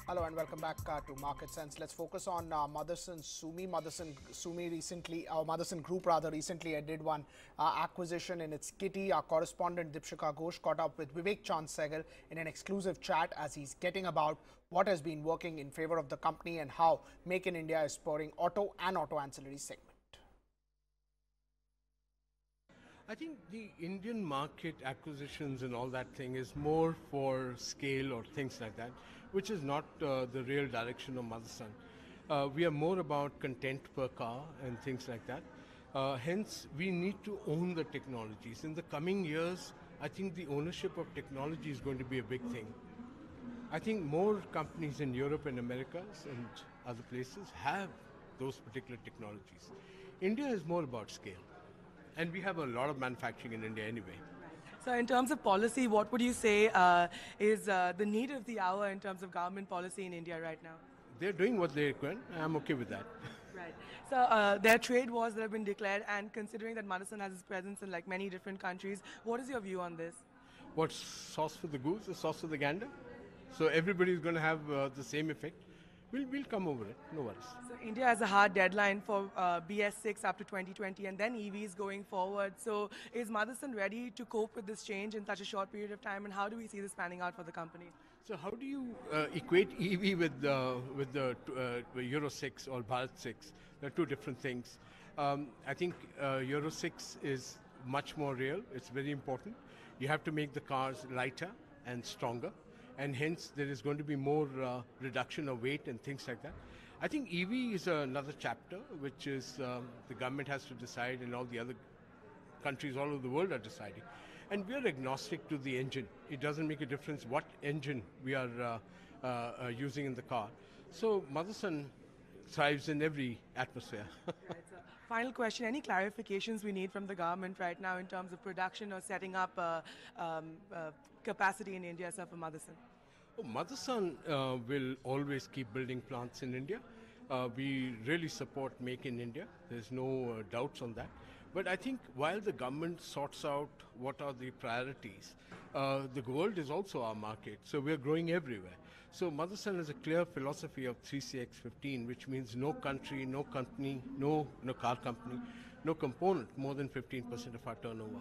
Hello and welcome back to Market Sense. Let's focus on Motherson Sumi. Motherson Group rather recently did one acquisition in its kitty. Our correspondent Dipshika Ghosh caught up with Vivek Chand Sehgal in an exclusive chat as he's getting about what has been working in favor of the company and how Make in India is spurring auto and auto ancillary segment. I think the Indian market acquisitions and all that thing is more for scale or things like that, which is not the real direction of Motherson. We are more about content per car and things like that. Hence, we need to own the technologies. In the coming years, I think the ownership of technology is going to be a big thing. I think more companies in Europe and Americas and other places have those particular technologies. India is more about scale. And we have a lot of manufacturing in India anyway. So in terms of policy, what would you say is the need of the hour in terms of government policy in India right now? They're doing what they can. I'm okay with that. Right. So there are trade wars that have been declared, and considering that Motherson has its presence in like many different countries, what is your view on this? What's sauce for the goose is sauce for the gander. So everybody is going to have the same effect. We'll come over it, no worries. So India has a hard deadline for BS6 up to 2020 and then EVs going forward. So is Motherson ready to cope with this change in such a short period of time, and how do we see this panning out for the company? So how do you equate EV with the Euro 6 or Bharat 6? They're two different things. I think Euro 6 is much more real. It's very important. You have to make the cars lighter and stronger, and hence there is going to be more reduction of weight and things like that. I think EV is another chapter, which is the government has to decide, and all the other countries all over the world are deciding. And we are agnostic to the engine. It doesn't make a difference what engine we are using in the car. So Motherson thrives in every atmosphere. Right, so final question, any clarifications we need from the government right now in terms of production or setting up capacity in India, sir, for Motherson? Oh, Motherson will always keep building plants in India. We really support Make in India. There's no doubts on that. But I think while the government sorts out what are the priorities, the world is also our market. So we're growing everywhere. So Motherson has a clear philosophy of 3CX15, which means no country, no company, no car company, no component more than 15% of our turnover.